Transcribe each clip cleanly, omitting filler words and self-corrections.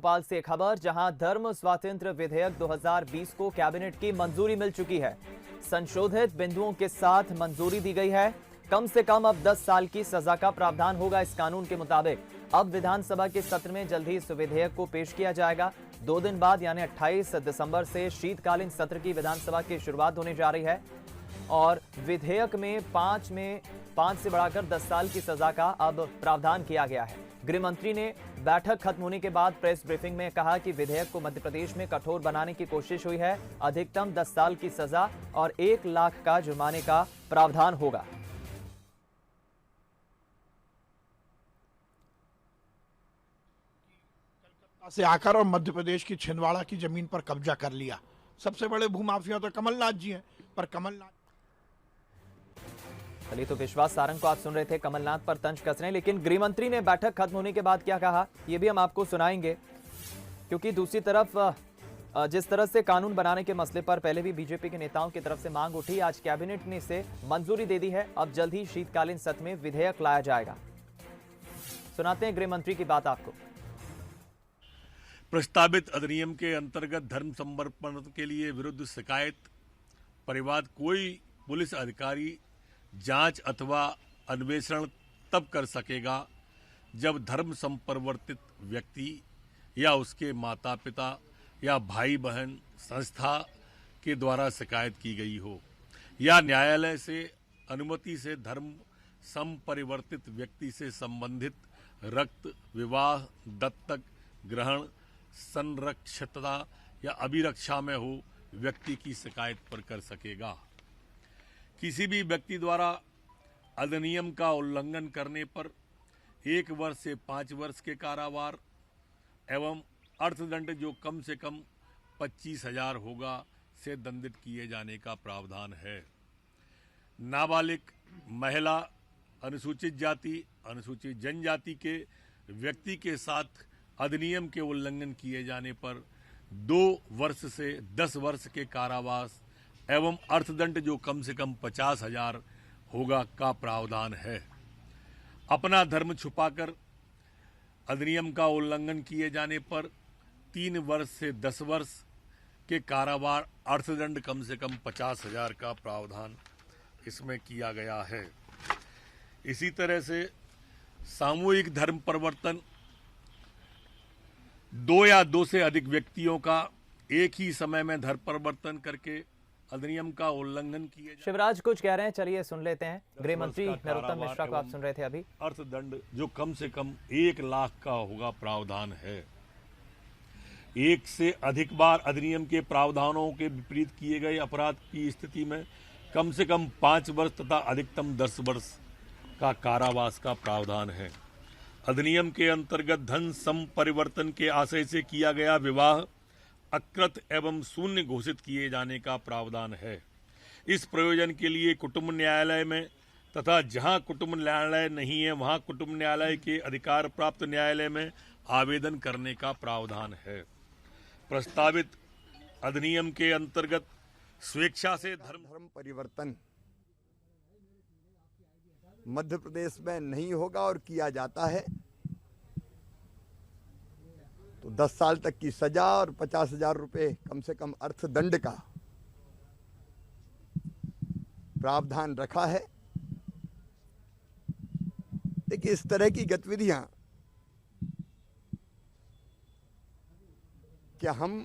भोपाल से खबर, जहां धर्म स्वातंत्र्य विधेयक 2020 को कैबिनेट की मंजूरी मिल चुकी है। संशोधित बिंदुओं के साथ मंजूरी दी गई है। कम से कम अब 10 साल की सजा का प्रावधान होगा इस कानून के मुताबिक। अब विधानसभा के सत्र में जल्द ही इस विधेयक को पेश किया जाएगा। 2 दिन बाद यानी 28 दिसंबर से शीतकालीन सत्र की विधानसभा की शुरुआत होने जा रही है और विधेयक में 5 से बढ़ाकर 10 साल की सजा का अब प्रावधान किया गया है। गृह मंत्री ने बैठक खत्म होने के बाद प्रेस ब्रीफिंग में कहा कि विधेयक को मध्य प्रदेश में कठोर बनाने की कोशिश हुई है। अधिकतम 10 साल की सजा और 1 लाख का जुर्माने का प्रावधान होगा। से आकर और मध्य प्रदेश की छिंदवाड़ा की जमीन पर कब्जा कर लिया। सबसे बड़े भूमाफिया तो कमलनाथ जी हैं, पर कमलनाथ चलिए, तो विश्वास सारंग को आप सुन रहे थे कमलनाथ पर तंज कस रहे हैं, लेकिन गृह मंत्री ने बैठक खत्म होने के बाद क्या कहा ये भी हम आपको सुनाएंगे, क्योंकि दूसरी तरफ जिस तरह से कानून बनाने के मसले पर पहले भी बीजेपी के नेताओं की तरफ से मांग उठी, आज कैबिनेट ने इसे मंजूरी दे दी है। अब जल्द ही शीतकालीन सत्र में विधेयक लाया जाएगा। सुनाते हैं गृह मंत्री की बात आपको। प्रस्तावित अधिनियम के अंतर्गत धर्म समर्पण के लिए विरुद्ध शिकायत परिवाद कोई पुलिस अधिकारी जांच अथवा अन्वेषण तब कर सकेगा जब धर्म संपरिवर्तित व्यक्ति या उसके माता पिता या भाई बहन संस्था के द्वारा शिकायत की गई हो या न्यायालय से अनुमति से धर्म संपरिवर्तित व्यक्ति से संबंधित रक्त, विवाह, दत्तक ग्रहण, संरक्षितता या अभिरक्षा में हो व्यक्ति की शिकायत पर कर सकेगा। किसी भी व्यक्ति द्वारा अधिनियम का उल्लंघन करने पर 1 वर्ष से 5 वर्ष के कारावार एवं अर्थदंड जो कम से कम 25,000 होगा से दंडित किए जाने का प्रावधान है। नाबालिग महिला, अनुसूचित जाति, अनुसूचित जनजाति के व्यक्ति के साथ अधिनियम के उल्लंघन किए जाने पर 2 वर्ष से 10 वर्ष के कारावास एवं अर्थदंड जो कम से कम 50,000 होगा का प्रावधान है। अपना धर्म छुपाकर अधिनियम का उल्लंघन किए जाने पर 3 वर्ष से 10 वर्ष के कारावास, अर्थदंड कम से कम 50,000 का प्रावधान इसमें किया गया है। इसी तरह से सामूहिक धर्म परिवर्तन 2 या 2 से अधिक व्यक्तियों का एक ही समय में धर्म परिवर्तन करके अधिनियम का उल्लंघन किए। शिवराज कुछ कह रहे हैं, चलिए सुन लेते हैं। गृह मंत्री नरोत्तम मिश्रा को आप सुन रहे थे अभी। अर्थदंड जो कम से कम 1 लाख का होगा प्रावधान है। 1 से अधिक बार अधिनियम के प्रावधानों के विपरीत किए गए अपराध की स्थिति में कम से कम 5 वर्ष तथा अधिकतम 10 वर्ष का कारावास का प्रावधान है। अधिनियम के अंतर्गत धन संपरिवर्तन के आशय से किया गया विवाह अकृत एवं शून्य घोषित किए जाने का प्रावधान है। इस प्रयोजन के लिए कुटुंब न्यायालय में तथा जहां कुटुंब न्यायालय नहीं है वहां कुटुंब न्यायालय के अधिकार प्राप्त न्यायालय में आवेदन करने का प्रावधान है। प्रस्तावित अधिनियम के अंतर्गत स्वेच्छा से धर्म परिवर्तन मध्य प्रदेश में नहीं होगा और किया जाता है तो 10 साल तक की सजा और 50,000 रुपये कम से कम अर्थदंड का प्रावधान रखा है। देखिए, इस तरह की गतिविधियां क्या हम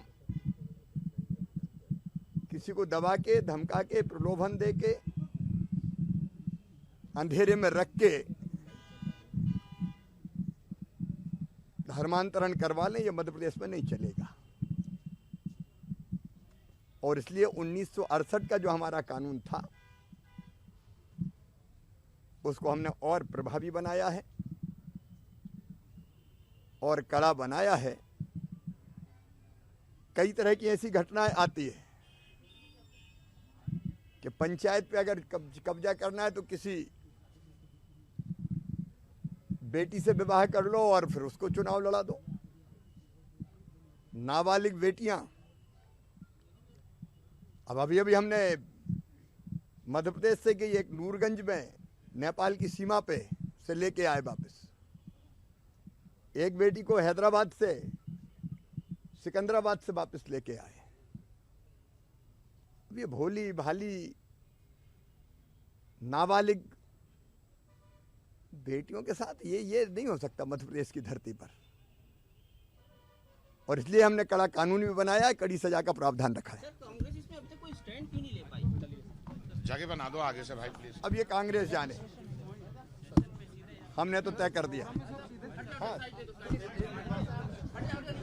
किसी को दबा के, धमका के, प्रलोभन दे के, अंधेरे में रख के धर्मांतरण करवा लें, ये मध्य प्रदेश में नहीं चलेगा। और इसलिए 1968 का जो हमारा कानून था उसको हमने और प्रभावी बनाया है और कड़ा बनाया है। कई तरह की ऐसी घटनाएं आती है कि पंचायत पे अगर कब्जा करना है तो किसी बेटी से विवाह कर लो और फिर उसको चुनाव लड़ा दो। नाबालिग बेटियां, अब अभी हमने मध्य प्रदेश से गई एक नूरगंज में नेपाल की सीमा पे से लेके आए वापस। एक बेटी को हैदराबाद से सिकंदराबाद से वापस लेके आए। अब ये भोली भाली नाबालिग बेटियों के साथ ये नहीं हो सकता मध्य प्रदेश की धरती पर, और इसलिए हमने कड़ा कानून भी बनाया है, कड़ी सजा का प्रावधान रखा है। कांग्रेस इसमें अब तक कोई स्टैंड क्यों नहीं ले पाई? जगह बना दो आगे से भाई प्लीज। अब ये कांग्रेस जाने, हमने तो तय कर दिया। हाँ।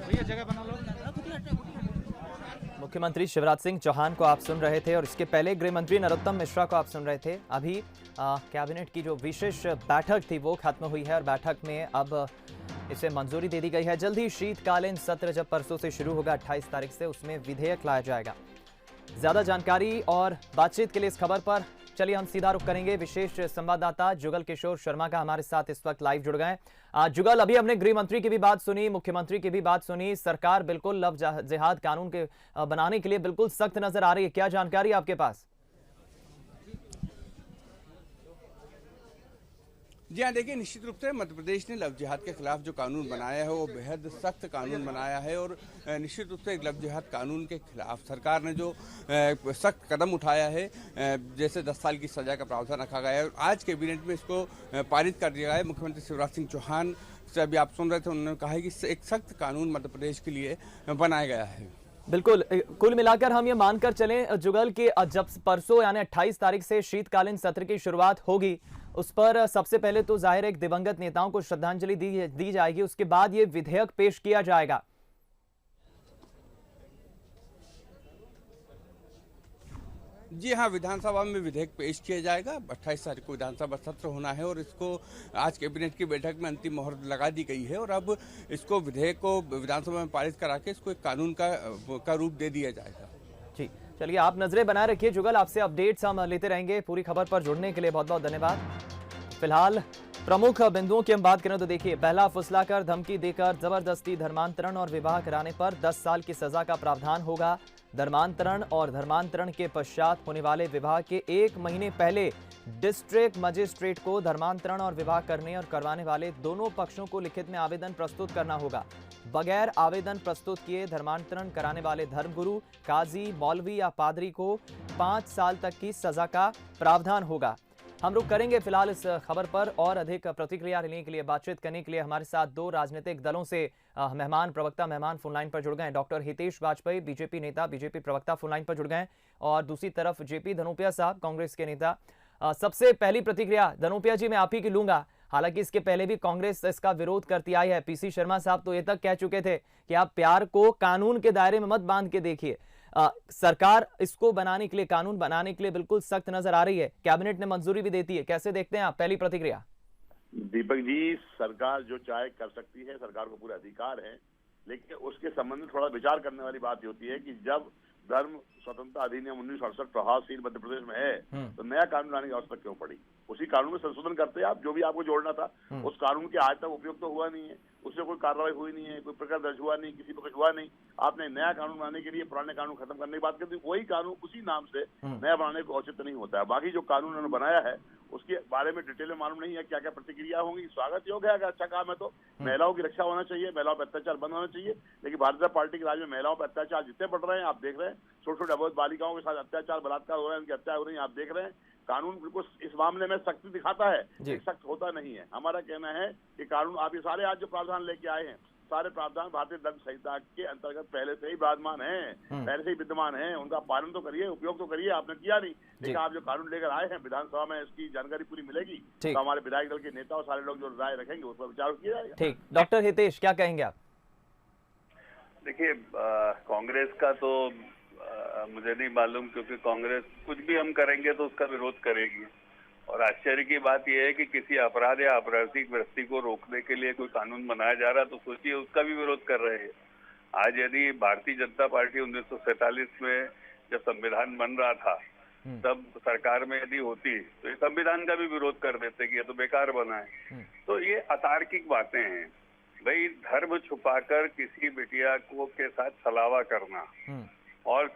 भैया जगह बना लो। मुख्यमंत्री शिवराज सिंह चौहान को आप सुन रहे थे और इसके पहले गृह मंत्री नरोत्तम मिश्रा को आप सुन रहे थे। अभी कैबिनेट की जो विशेष बैठक थी वो खत्म हुई है और बैठक में अब इसे मंजूरी दे दी गई है। जल्द ही शीतकालीन सत्र जब परसों से शुरू होगा 28 तारीख से, उसमें विधेयक लाया जाएगा। ज्यादा जानकारी और बातचीत के लिए इस खबर पर चलिए हम सीधा रुख करेंगे। विशेष संवाददाता जुगल किशोर शर्मा का हमारे साथ इस वक्त लाइव जुड़ गए। जुगल, अभी हमने गृह मंत्री की भी बात सुनी, मुख्यमंत्री की भी बात सुनी। सरकार बिल्कुल लव जिहाद कानून के बनाने के लिए बिल्कुल सख्त नजर आ रही है। क्या जानकारी आपके पास? जी हाँ, देखिए निश्चित रूप से मध्य प्रदेश ने लव जिहाद के खिलाफ जो कानून बनाया है वो बेहद सख्त कानून बनाया है, और निश्चित रूप से लव जिहाद कानून के खिलाफ सरकार ने जो सख्त कदम उठाया है, जैसे 10 साल की सजा का प्रावधान रखा गया है, और आज कैबिनेट में इसको पारित कर दिया गया है। मुख्यमंत्री शिवराज सिंह चौहान से अभी आप सुन रहे थे, उन्होंने कहा है कि एक सख्त कानून मध्य प्रदेश के लिए बनाया गया है। बिल्कुल, कुल मिलाकर हम ये मानकर चलें जुगल कि जब परसों यानी 28 तारीख से शीतकालीन सत्र की शुरुआत होगी, उस पर सबसे पहले तो जाहिर है दिवंगत नेताओं को श्रद्धांजलि दी जाएगी, उसके बाद ये विधेयक पेश किया जाएगा। जी हाँ, विधानसभा में विधेयक पेश किया जाएगा। 28 तारीख को विधानसभा सत्र होना है और इसको आज कैबिनेट की बैठक में अंतिम मोहर लगा दी गई है, और अब इसको विधेयक को विधानसभा में पारित करा के इसको एक कानून का रूप दे दिया जाएगा। जी, चलिए आप नजरें बनाए रखिए जुगल, आपसे अपडेट्स हम लेते रहेंगे। पूरी खबर पर जुड़ने के लिए बहुत बहुत धन्यवाद। फिलहाल प्रमुख बिंदुओं की हम बात करें तो देखिए, पहला फुसलाकर, धमकी देकर जबरदस्ती धर्मांतरण और विवाह कराने पर 10 साल की सजा का प्रावधान होगा। धर्मांतरण और धर्मांतरण के पश्चात होने वाले विवाह के 1 महीने पहले डिस्ट्रिक्ट मजिस्ट्रेट को धर्मांतरण और विवाह करने और करवाने वाले दोनों पक्षों को लिखित में आवेदन प्रस्तुत करना होगा। बगैर आवेदन प्रस्तुत किए धर्मांतरण कराने वाले धर्मगुरु, काजी, मौलवी या पादरी को 5 साल तक की सजा का प्रावधान होगा। हम रुक करेंगे फिलहाल इस खबर पर, और अधिक प्रतिक्रिया लेने के लिए, बातचीत करने के लिए हमारे साथ 2 राजनीतिक दलों से प्रवक्ता मेहमान फोनलाइन पर जुड़ गए। डॉक्टर हितेश वाजपेयी, बीजेपी नेता, बीजेपी प्रवक्ता फोनलाइन पर जुड़ गए, और दूसरी तरफ जेपी धनोपिया साहब, कांग्रेस के नेता। सबसे पहली प्रतिक्रिया धनोपिया जी मैं आप ही की लूंगा। हालांकि इसके पहले भी कांग्रेस इसका विरोध करती आई है। पीसी शर्मा साहब तो ये तक कह चुके थे कि आप प्यार को कानून के दायरे में मत बांध के देखिए। सरकार इसको बनाने के लिए, कानून बनाने के लिए बिल्कुल सख्त नजर आ रही है। कैबिनेट ने मंजूरी भी देती है। कैसे देखते हैं आप? पहली प्रतिक्रिया। दीपक जी, सरकार जो चाहे कर सकती है, सरकार को पूरा अधिकार है, लेकिन उसके संबंध में थोड़ा विचार करने वाली बात होती है कि जब धर्म स्वतंत्रता अधिनियम 1968 प्रभावशील मध्य प्रदेश में है, तो नया कानून लाने की आवश्यकता क्यों पड़ी? उसी कानून में संशोधन करते आप, जो भी आपको जोड़ना था। उस कानून के आज तक उपयोग तो हुआ नहीं है, उससे कोई कार्रवाई हुई नहीं है, कोई प्रकरण दर्ज हुआ नहीं, किसी पर कुछ हुआ नहीं। आपने नया कानून बनाने के लिए पुराने कानून खत्म करने की बात करती, वही कानून उसी नाम से नया बनाने को औचित्य नहीं होता है। बाकी जो कानून उन्होंने बनाया है उसके बारे में डिटेल में मालूम नहीं है क्या क्या प्रतिक्रिया होंगी। स्वागत योग्य है, अगर अच्छा काम है तो। महिलाओं की रक्षा होना चाहिए, महिलाओं पर अत्याचार बंद होना चाहिए, लेकिन भारतीय जनता पार्टी के राज में महिलाओं पर अत्याचार जितने बढ़ रहे हैं आप देख रहे हैं। छोटे छोटे अबोध बालिकाओं के साथ अत्याचार, बलात्कार हो रहे हैं, उनकी हत्या हो रही है, आप देख रहे हैं। कानून बिल्कुल इस मामले में सख्ती दिखाता है, सख्त होता नहीं है। हमारा कहना है कि कानून, आप ये सारे आज जो प्रावधान लेके आए हैं, सारे प्रावधान भारतीय दंड संहिता के अंतर्गत पहले से ही विराजमान हैं, पहले से ही विद्यमान हैं। उनका पालन तो करिए, उपयोग तो करिए। आपने किया नहीं, लेकिन आप जो कानून लेकर आए हैं, विधानसभा में इसकी जानकारी पूरी मिलेगी, तो हमारे विधायक दल के नेता और सारे लोग जो राय रखेंगे उस पर विचार किया जाएगा। ठीक, डॉक्टर हितेश क्या कहेंगे आप? देखिए, कांग्रेस का तो मुझे नहीं मालूम, क्योंकि कांग्रेस कुछ भी हम करेंगे तो उसका विरोध करेगी। और आश्चर्य की बात यह है कि किसी अपराध या आपराधिक व्यक्ति को रोकने के लिए कोई कानून बनाया जा रहा, तो सोचिए उसका भी विरोध कर रहे हैं। आज यदि भारतीय जनता पार्टी 1947 में जब संविधान बन रहा था, तब सरकार में यदि होती तो ये संविधान का भी विरोध कर देते कि ये तो बेकार बना है। तो ये अतार्किक बातें हैं भाई। धर्म छुपाकर किसी बिटिया को के साथ छलावा करना और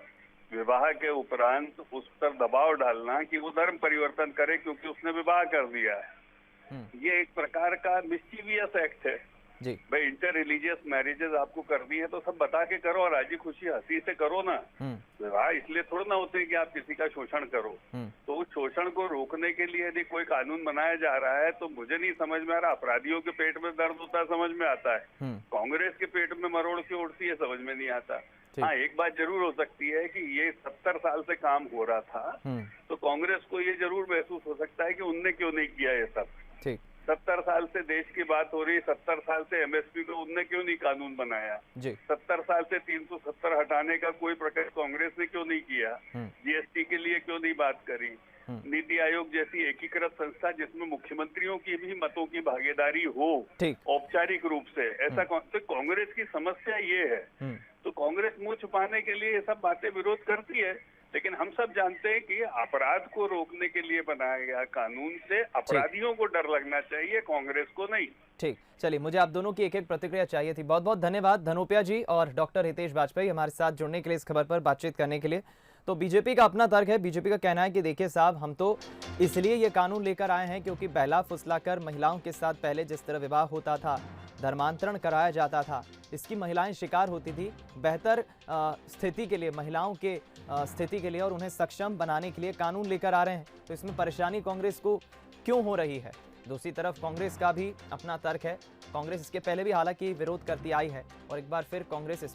विवाह के उपरांत उस पर दबाव डालना कि वो धर्म परिवर्तन करे क्योंकि उसने विवाह कर दिया है, ये एक प्रकार का मिस्चीवियस एक्ट है। जी। भाई इंटर रिलीजियस मैरिजेस आपको करनी है तो सब बता के करो और राजी खुशी हंसी से करो ना। विवाह इसलिए थोड़ा ना होते हैं कि आप किसी का शोषण करो। तो उस शोषण को रोकने के लिए यदि कोई कानून बनाया जा रहा है तो मुझे नहीं समझ में आ रहा। अपराधियों के पेट में दर्द होता है समझ में आता है, कांग्रेस के पेट में मरोड़ क्यों उठती है समझ में नहीं आता। हाँ, एक बात जरूर हो सकती है कि ये 70 साल से काम हो रहा था तो कांग्रेस को ये जरूर महसूस हो सकता है कि उनने क्यों नहीं किया ये सब। ठीक। 70 साल से देश की बात हो रही है, 70 साल से एमएसपी को उनने क्यों नहीं कानून बनाया जी। 70 साल से 370 हटाने का कोई प्रकार कांग्रेस ने क्यों नहीं किया। जीएसटी के लिए क्यों नहीं बात करी। नीति आयोग जैसी एकीकृत संस्था जिसमें मुख्यमंत्रियों की भी मतों की भागीदारी हो औपचारिक रूप से, ऐसा तो कांग्रेस की समस्या ये है। तो कांग्रेस मुंह छुपाने के लिए ये सब बातें विरोध करती है, लेकिन हम सब जानते हैं कि अपराध को रोकने के लिए बनाया गया कानून से अपराधियों को डर लगना चाहिए, कांग्रेस को नहीं। ठीक, चलिए मुझे आप दोनों की एक एक प्रतिक्रिया चाहिए थी। बहुत बहुत धन्यवाद धनोपिया जी और डॉक्टर हितेश वाजपेयी हमारे साथ जुड़ने के लिए, इस खबर पर बातचीत करने के लिए। तो बीजेपी का अपना तर्क है। बीजेपी का कहना है कि देखिए साहब, हम तो इसलिए ये कानून लेकर आए हैं क्योंकि बहला फुसलाकर महिलाओं के साथ पहले जिस तरह विवाह होता था, धर्मांतरण कराया जाता था, इसकी महिलाएं शिकार होती थी। बेहतर स्थिति के लिए, महिलाओं के स्थिति के लिए और उन्हें सक्षम बनाने के लिए कानून लेकर आ रहे हैं। तो इसमें परेशानी कांग्रेस को क्यों हो रही है? दूसरी तरफ कांग्रेस का भी अपना तर्क है। कांग्रेस इसके पहले भी हालांकि विरोध करती आई है और एक बार फिर कांग्रेस